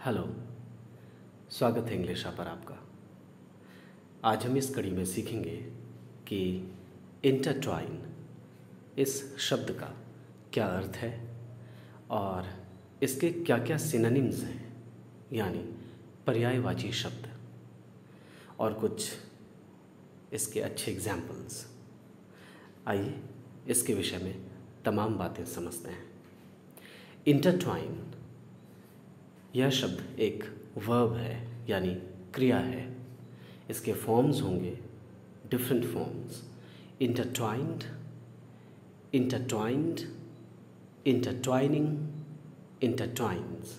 Hello, स्वागत है English पर आपका। आज हम इस कड़ी में सीखेंगे कि इंटरट्वाइन इस शब्द का क्या अर्थ है और इसके क्या क्या सिनोनिम्स हैं, यानी पर्यायवाची शब्द, और कुछ इसके अच्छे एग्जाम्पल्स। आइए इसके विषय में तमाम बातें समझते हैं। इंटरट्वाइन यह शब्द एक वर्ब है, यानी क्रिया है। इसके फॉर्म्स होंगे डिफरेंट फॉर्म्स: इंटरट्वाइंड, इंटरट्वाइंड, इंटरट्वाइनिंग, इंटरट्वाइंस।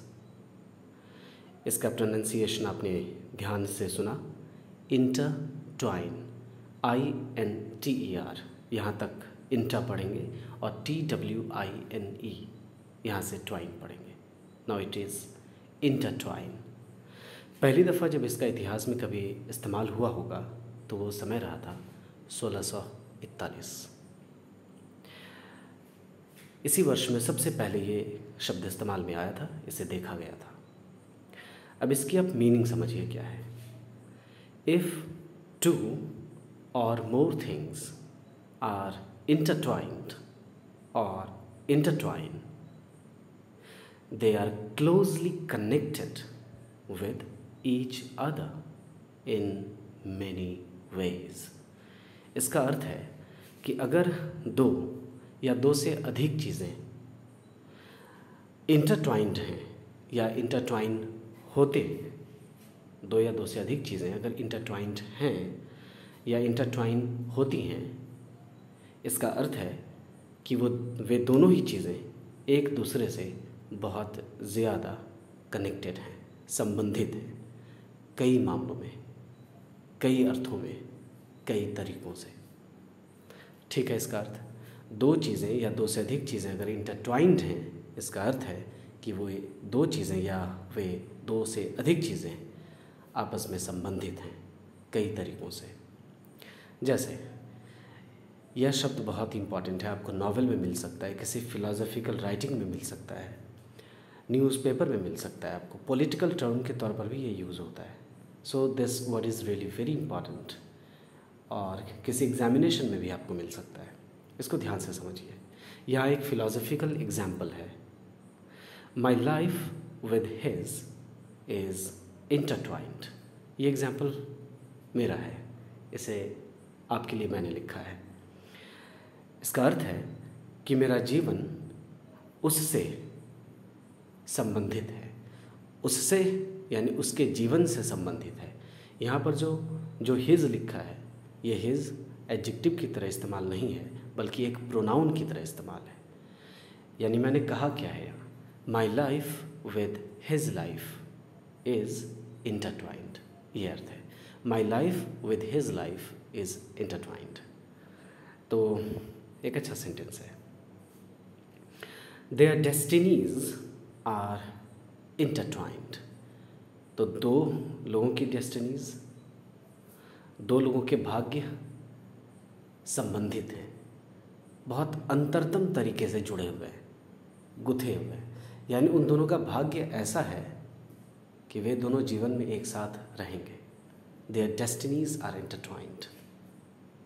इसका प्रोनाउंसिएशन आपने ध्यान से सुना, इंटरट्वाइन, INTER, यहाँ तक इंटर पढ़ेंगे और TWINE यहाँ से ट्वाइन पढ़ेंगे। Now it is intertwine. पहली दफ़ा जब इसका इतिहास में कभी इस्तेमाल हुआ होगा तो वो समय रहा था 1641। इसी वर्ष में सबसे पहले ये शब्द इस्तेमाल में आया था, इसे देखा गया था। अब इसकी आप मीनिंग समझिए क्या है। इफ़ टू और मोर थिंग्स आर इंटरट्वाइंड और intertwine, they are closely connected with each other in many ways। इसका अर्थ है कि अगर दो या दो से अधिक चीज़ें इंटरट्वाइंड हैं या इंटरट्वाइन होते हैं, दो या दो से अधिक चीज़ें अगर इंटरट्वाइंड हैं या इंटरट्वाइन होती हैं, इसका अर्थ है कि वे दोनों ही चीज़ें एक दूसरे से बहुत ज़्यादा कनेक्टेड हैं, संबंधित हैं, कई मामलों में, कई अर्थों में, कई तरीक़ों से। ठीक है, इसका अर्थ दो चीज़ें या दो से अधिक चीज़ें अगर इंटरट्वाइंड हैं, इसका अर्थ है कि वो दो चीज़ें या वे दो से अधिक चीज़ें आपस में संबंधित हैं कई तरीक़ों से। जैसे यह शब्द बहुत इम्पॉर्टेंट है, आपको नॉवेल में मिल सकता है, किसी फ़िलोसॉफ़िकल राइटिंग में मिल सकता है, न्यूज़पेपर में मिल सकता है, आपको पॉलिटिकल टर्म के तौर पर भी ये यूज़ होता है। So this word is really very important, और किसी एग्जामिनेशन में भी आपको मिल सकता है। इसको ध्यान से समझिए। यहाँ एक फ़िलोसॉफ़िकल एग्जाम्पल है, my life with his is intertwined. ये एग्जाम्पल मेरा है, इसे आपके लिए मैंने लिखा है। इसका अर्थ है कि मेरा जीवन उससे संबंधित है, उससे यानी उसके जीवन से संबंधित है। यहाँ पर जो हिज लिखा है, ये हिज एडजेक्टिव की तरह इस्तेमाल नहीं है, बल्कि एक प्रोनाउन की तरह इस्तेमाल है। यानी मैंने कहा क्या है, my life with his life is intertwined, ये अर्थ है। My life with his life is intertwined. तो एक अच्छा सेंटेंस है। Their destinies are intertwined. तो दो लोगों की डेस्टिनीज, दो लोगों के भाग्य संबंधित हैं, बहुत अंतरतम तरीके से जुड़े हुए हैं, गुथे हुए हैं। यानी उन दोनों का भाग्य ऐसा है कि वे दोनों जीवन में एक साथ रहेंगे। Their destinies are intertwined.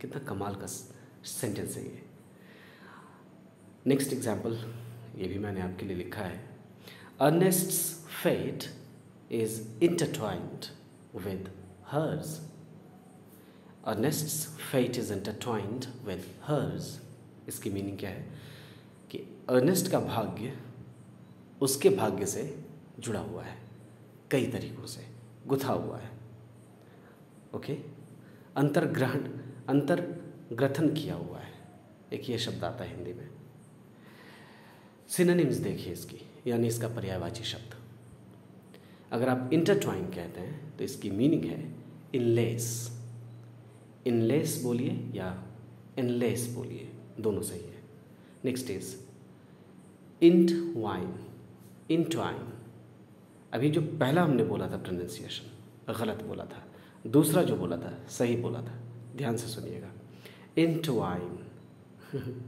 कितना कमाल का सेंटेंस है ये। नेक्स्ट एग्जाम्पल, ये भी मैंने आपके लिए लिखा है। Ernest's fate is intertwined with hers. Ernest's fate is intertwined with hers. इसकी मीनिंग क्या है कि अर्नेस्ट का भाग्य उसके भाग्य से जुड़ा हुआ है, कई तरीक़ों से गुथा हुआ है। ओके, अंतर्ग्रथन किया हुआ है, एक ये शब्द आता है हिंदी में। सिनोनिम्स देखिए इसकी, यानी इसका पर्यायवाची शब्द। अगर आप इंटरट्वाइन कहते हैं तो इसकी मीनिंग है इनलेस। इनलेस बोलिए या इनलेस बोलिए, दोनों सही है। Next is इंटवाइन। इंटवाइन, अभी जो पहला हमने बोला था प्रोनाउंसिएशन गलत बोला था, दूसरा जो बोला था सही बोला था, ध्यान से सुनिएगा। इंटवाइन,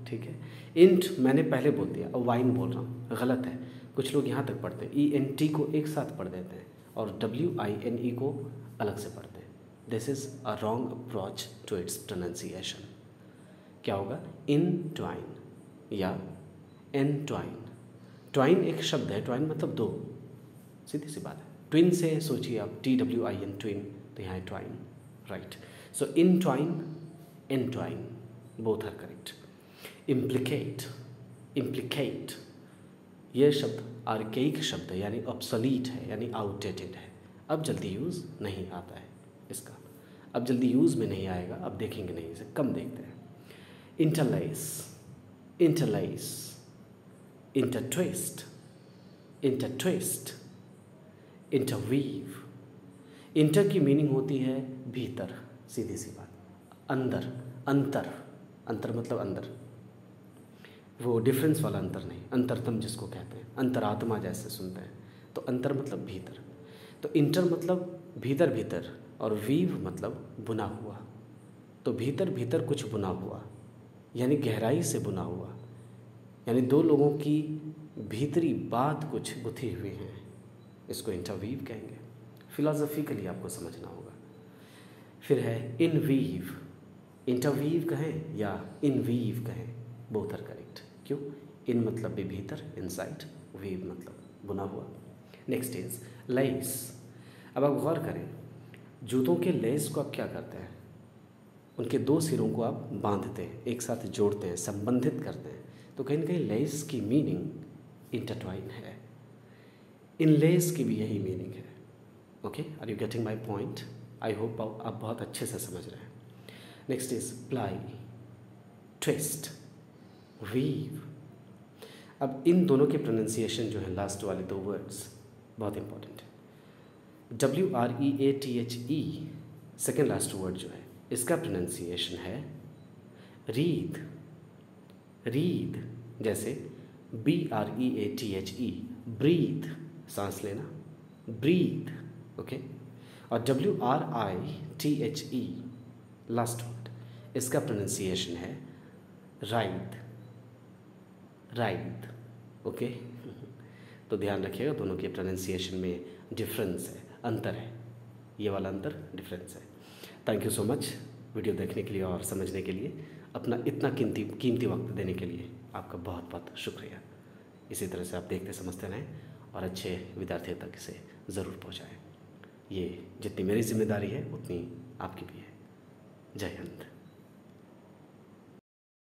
ठीक है। इंट मैंने पहले बोल दिया और वाइन बोल रहा हूँ, गलत है। कुछ लोग यहाँ तक पढ़ते हैं, ENT को एक साथ पढ़ देते हैं और WINE को अलग से पढ़ते हैं। This is a wrong approach to its pronunciation. क्या होगा? इनट्वाइन या एनट्वाइन। ट्वाइन एक शब्द है, ट्वाइन मतलब दो, सीधी सी बात है। ट्विन से सोचिए आप, TWIN ट्विन, तो यहाँ है twine, right. So intwine, entwine, both are correct. Implicate, implicate यह शब्द आर्केइक शब्द है, यानी ऑब्सोलीट है, यानी आउटडेटेड है। अब जल्दी यूज़ नहीं आता है इसका, अब जल्दी यूज़ में नहीं आएगा, अब देखेंगे नहीं, इसे कम देखते हैं। Interlace, interlace, intertwist, intertwist, interweave. Inter की मीनिंग होती है भीतर, सीधी सी बात, अंदर, अंतर, अंतर मतलब अंदर, वो डिफरेंस वाला अंतर नहीं, अंतरतम जिसको कहते हैं, अंतरात्मा जैसे सुनते हैं, तो अंतर मतलब भीतर। तो इंटर मतलब भीतर भीतर और वीव मतलब बुना हुआ, तो भीतर भीतर कुछ बुना हुआ, यानी गहराई से बुना हुआ, यानी दो लोगों की भीतरी बात कुछ गुथी हुई है, इसको इंटरवीव कहेंगे। फिलॉसफिकली आपको समझना होगा। फिर है इनवीव, इंटरवीव कहें या इनवीव कहें, बोथ आर करेक्ट। क्यों? इन मतलब भी भीतर, इनसाइड, वीव मतलब बुना हुआ। Next is less. अब आप गौर करें, जूतों के लेस को आप क्या करते हैं? उनके दो सिरों को आप बांधते हैं, एक साथ जोड़ते हैं, संबंधित करते हैं, तो कहीं ना कहीं लेस की मीनिंग इंटरट्वाइन है। इन लेस की भी यही मीनिंग है। Okay, are you getting my point? I hope आप बहुत अच्छे से समझ रहे हैं। Next is ply, twist, weave. अब इन दोनों के प्रोनाउंसिएशन जो है, लास्ट वाले दो वर्ड्स बहुत इंपॉर्टेंट है। WREATHE सेकेंड लास्ट वर्ड जो है, इसका प्रोनाउंसिएशन है रीद, रीद। जैसे BREATHE, ब्रीथ, सांस लेना, ब्रीथ, ओके। और WRITHE लास्ट वर्ड, इसका प्रोनाउंसिएशन है राइद, राइद, ओके। तो ध्यान रखिएगा, दोनों के प्रोनाउंसिएशन में डिफरेंस है, अंतर है, ये वाला अंतर डिफरेंस है। Thank you so much video देखने के लिए और समझने के लिए। अपना इतना कीमती वक्त देने के लिए आपका बहुत बहुत शुक्रिया। इसी तरह से आप देखते समझते रहें और अच्छे विद्यार्थियों तक इसे ज़रूर पहुँचाएँ। ये जितनी मेरी जिम्मेदारी है उतनी आपकी भी है। जय हिंद।